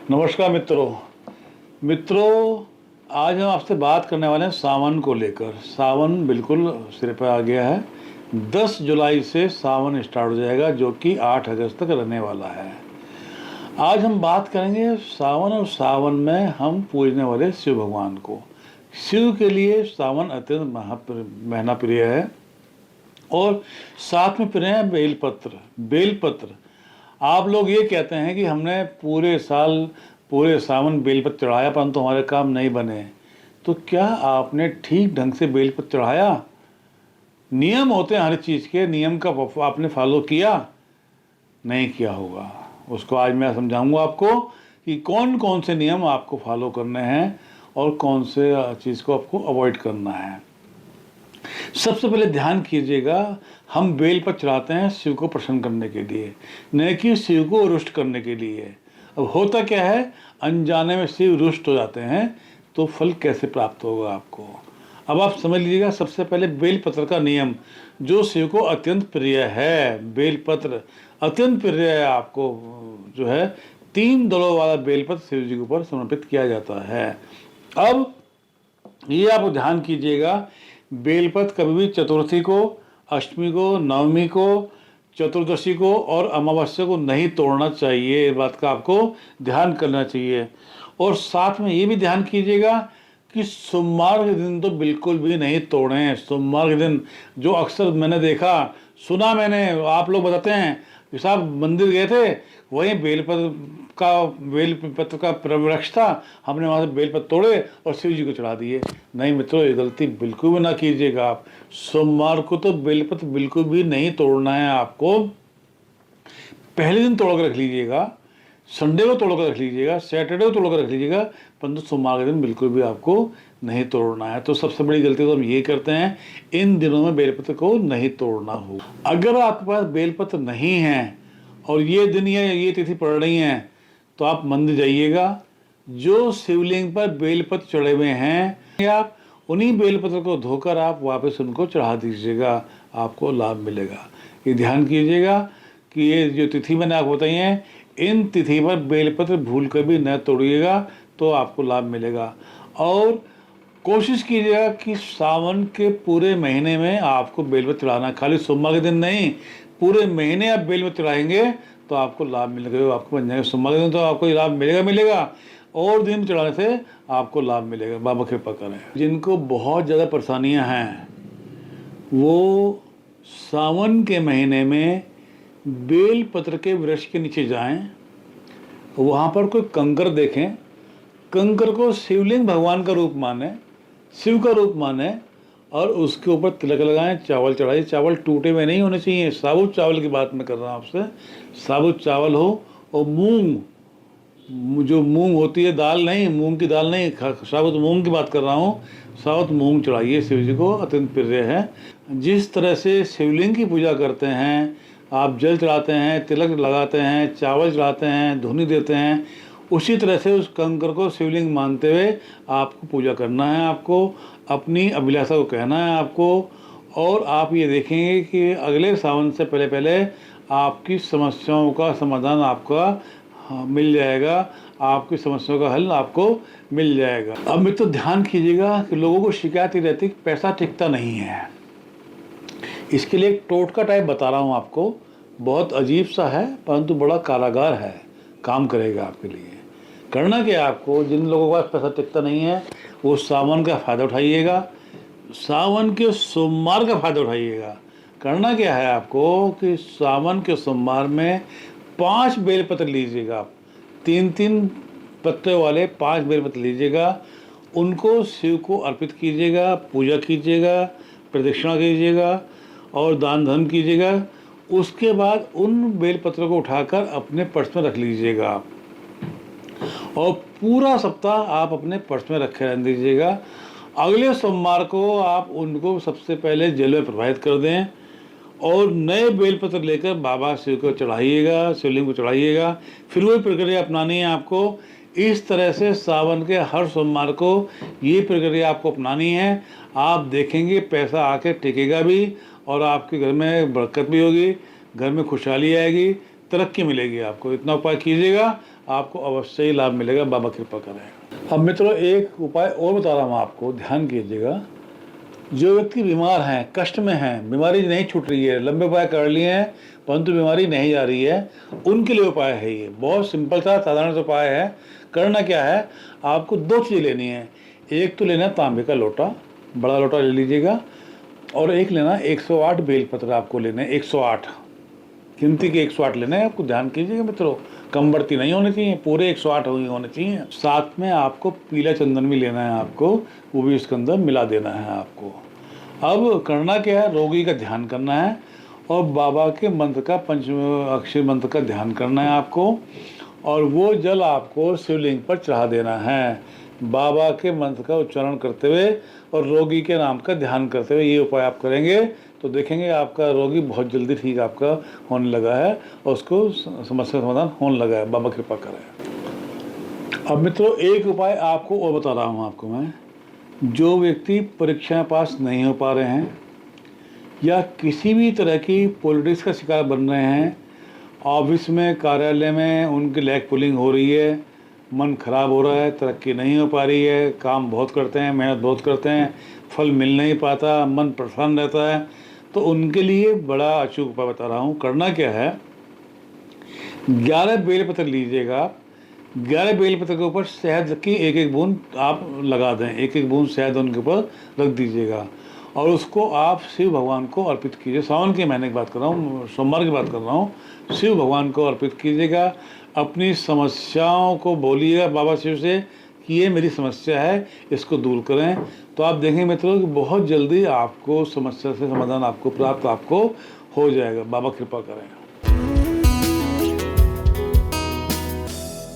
नमस्कार मित्रों, आज हम आपसे बात करने वाले हैं सावन को लेकर। सावन बिल्कुल सिरे पर आ गया है। 10 जुलाई से सावन स्टार्ट हो जाएगा, जो कि 8 अगस्त तक रहने वाला है। आज हम बात करेंगे सावन, और सावन में हम पूजने वाले शिव भगवान को। शिव के लिए सावन अत्यंत महीना प्रिय है। और साथ में प्रिय है बेलपत्र। आप लोग ये कहते हैं कि हमने पूरे साल पूरे सावन बेलपत्र चढ़ाया, परंतु हमारे काम नहीं बने। तो क्या आपने ठीक ढंग से बेलपत्र चढ़ाया? नियम होते हैं हर चीज़ के, नियम का आपने फॉलो किया? नहीं किया होगा। उसको आज मैं समझाऊंगा आपको कि कौन कौन से नियम आपको फॉलो करने हैं और कौन से चीज़ को आपको अवॉइड करना है। सबसे पहले ध्यान कीजिएगा, हम बेलपत्र चढ़ाते हैं शिव को प्रसन्न करने के लिए, न कि शिव को रुष्ट करने के लिए। अब होता क्या है, अनजाने में शिव रुष्ट हो जाते हैं, तो फल कैसे प्राप्त होगा आपको। अब आप समझ लीजिएगा, सबसे पहले बेलपत्र का नियम, जो शिव को अत्यंत प्रिय है। बेलपत्र अत्यंत प्रिय है आपको, जो है 3 दलों वाला बेलपत्र शिव जी के ऊपर समर्पित किया जाता है। अब ये आप ध्यान कीजिएगा, बेलपत्र कभी भी चतुर्थी को, अष्टमी को, नवमी को, चतुर्दशी को और अमावस्या को नहीं तोड़ना चाहिए। इस बात का आपको ध्यान करना चाहिए। और साथ में ये भी ध्यान कीजिएगा कि सोमवार के दिन तो बिल्कुल भी नहीं तोड़ें। सोमवार के दिन जो अक्सर मैंने देखा, सुना मैंने, आप लोग बताते हैं कि साहब मंदिर गए थे, वहीं बेलपत्र का वृक्ष था, हमने वहाँ से बेलपत्र तोड़े और शिव जी को चढ़ा दिए। नहीं मित्रों, ये गलती बिल्कुल भी ना कीजिएगा आप। सोमवार को तो बेलपत्र बिल्कुल भी नहीं तोड़ना है आपको। पहले दिन तोड़ कर रख लीजिएगा, संडे को तोड़ कर रख लीजिएगा, सैटरडे को तोड़ कर रख लीजिएगा, परंतु सोमवार के दिन बिल्कुल भी आपको नहीं तोड़ना है। तो सबसे बड़ी गलती तो हम ये करते हैं, इन दिनों में बेलपत्र को नहीं तोड़ना हो। अगर आपके पास बेलपत्र नहीं है और ये दिन या ये तिथि पड़ रही हैं, तो आप मंदिर जाइएगा, जो शिवलिंग पर बेलपत्र चढ़े हुए हैं, आप उन्हीं बेलपत्र को धोकर आप वापस उनको चढ़ा दीजिएगा, आपको लाभ मिलेगा। ये ध्यान कीजिएगा कि ये जो तिथि मैंने आपको बताई है, इन तिथि पर बेलपत्र भूल कर भी न तोड़िएगा, तो आपको लाभ मिलेगा। और कोशिश कीजिएगा कि सावन के पूरे महीने में आपको बेलपत्र चढ़ाना, खाली सोमवार के दिन नहीं, पूरे महीने आप बेलपत्र चढ़ाएंगे तो आपको लाभ मिलेगा। आपको बन जाएगा, सोमवार के दिन तो आपको लाभ मिलेगा और दिन चढ़ाने से आपको लाभ मिलेगा। बाबा कृपा करें। जिनको बहुत ज़्यादा परेशानियां हैं, वो सावन के महीने में बेलपत्र के वृक्ष के नीचे जाएं, वहाँ पर कोई कंकर देखें, कंकर को शिवलिंग भगवान का रूप माने, शिव का रूप माने, और उसके ऊपर तिलक लगाएं, चावल चढ़ाइए। चावल टूटे हुए नहीं होने चाहिए, साबुत चावल की बात मैं कर रहा हूँ आपसे। साबुत चावल हो, और मूंग, जो मूंग होती है, दाल नहीं, मूंग की दाल नहीं, साबुत मूंग की बात कर रहा हूँ। साबुत मूंग चढ़ाइए, शिव जी को अत्यंत प्रिय है। जिस तरह से शिवलिंग की पूजा करते हैं, आप जल चढ़ाते हैं, तिलक लगाते हैं, चावल चढ़ाते हैं, धुनी देते हैं, उसी तरह से उस कंकर को शिवलिंग मानते हुए आपको पूजा करना है। आपको अपनी अभिलाषा को कहना है आपको। और आप ये देखेंगे कि अगले सावन से पहले पहले आपकी समस्याओं का समाधान आपका मिल जाएगा, आपकी समस्याओं का हल आपको मिल जाएगा। अब मित्रों ध्यान कीजिएगा कि लोगों को शिकायत ही रहती कि पैसा टिकता नहीं है। इसके लिए एक टोटका टाइप बता रहा हूँ आपको, बहुत अजीब सा है परंतु बड़ा कारागार है, काम करेगा आपके लिए। करना क्या है आपको, जिन लोगों के पास पैसा टिकता नहीं है वो सावन का फ़ायदा उठाइएगा, सावन के सोमवार का फ़ायदा उठाइएगा। करना क्या है आपको कि सावन के सोमवार में 5 बेलपत्र लीजिएगा आप, 3-3 पत्ते वाले 5 बेलपत्र लीजिएगा, उनको शिव को अर्पित कीजिएगा, पूजा कीजिएगा, प्रदक्षिणा कीजिएगा और दान धर्म कीजिएगा। उसके बाद उन बेलपत्रों को उठाकर अपने पर्स में रख लीजिएगा आप, और पूरा सप्ताह आप अपने पर्स में रखे रहने दीजिएगा। अगले सोमवार को आप उनको सबसे पहले जल में प्रवाहित कर दें और नए बेलपत्र लेकर बाबा शिव को चढ़ाइएगा, शिवलिंग को चढ़ाइएगा। फिर वही प्रक्रिया अपनानी है आपको। इस तरह से सावन के हर सोमवार को ये प्रक्रिया आपको अपनानी है। आप देखेंगे पैसा आके टिकेगा भी और आपके घर में बरकत भी होगी, घर में खुशहाली आएगी, तरक्की मिलेगी आपको। इतना उपाय कीजिएगा, आपको अवश्य ही लाभ मिलेगा, बाबा कृपा करें। अब मित्रों एक उपाय और बता रहा हूँ आपको, ध्यान कीजिएगा। जो व्यक्ति बीमार हैं, कष्ट में हैं, बीमारी नहीं छूट रही है, लंबे उपाय कर लिए हैं परंतु बीमारी नहीं जा रही है, उनके लिए उपाय है ये। बहुत सिंपल सा साधारण सा उपाय है। करना क्या है, आपको 2 चीज़ें लेनी है। एक तो लेना है तांबे का लोटा, बड़ा लोटा ले लीजिएगा, और एक लेना 108 बेलपत्र आपको लेने हैं। 108 गिनती के 108 लेना है आपको, ध्यान कीजिएगा मित्रों, कम बढ़ती नहीं होनी चाहिए, पूरे 108 होने चाहिए। साथ में आपको पीला चंदन भी लेना है आपको, वो भी इसके अंदर मिला देना है आपको। अब करना क्या है, रोगी का ध्यान करना है और बाबा के मंत्र का, पंच अक्षर मंत्र का ध्यान करना है आपको, और वो जल आपको शिवलिंग पर चढ़ा देना है, बाबा के मंत्र का उच्चारण करते हुए और रोगी के नाम का ध्यान करते हुए। ये उपाय आप करेंगे तो देखेंगे आपका रोगी बहुत जल्दी ठीक आपका होने लगा है और उसको समस्या समाधान होने लगा है, बाबा कृपा करें। अब मित्रों एक उपाय आपको और बता रहा हूँ आपको मैं। जो व्यक्ति परीक्षाएं पास नहीं हो पा रहे हैं या किसी भी तरह की पॉलिटिक्स का शिकार बन रहे हैं, ऑफिस में, कार्यालय में उनकी लैग पुलिंग हो रही है, मन खराब हो रहा है, तरक्की नहीं हो पा रही है, काम बहुत करते हैं, मेहनत बहुत करते हैं, फल मिल नहीं पाता, मन परेशान रहता है, तो उनके लिए बड़ा अचूक उपाय बता रहा हूँ। करना क्या है, 11 बेलपत्र लीजिएगा, 11 बेलपत्र के ऊपर शहद की एक एक बूंद आप लगा दें, एक एक बूंद शहद उनके ऊपर रख दीजिएगा और उसको आप शिव भगवान को अर्पित कीजिए। सावन के महीने की बात कर रहा हूँ, सोमवार की बात कर रहा हूँ। शिव भगवान को अर्पित कीजिएगा, अपनी समस्याओं को बोलिएगा बाबा शिव से कि ये मेरी समस्या है, इसको दूर करें। तो आप देखेंगे मित्रों कि बहुत जल्दी आपको समस्या से समाधान आपको प्राप्त आपको हो जाएगा। बाबा कृपा करें।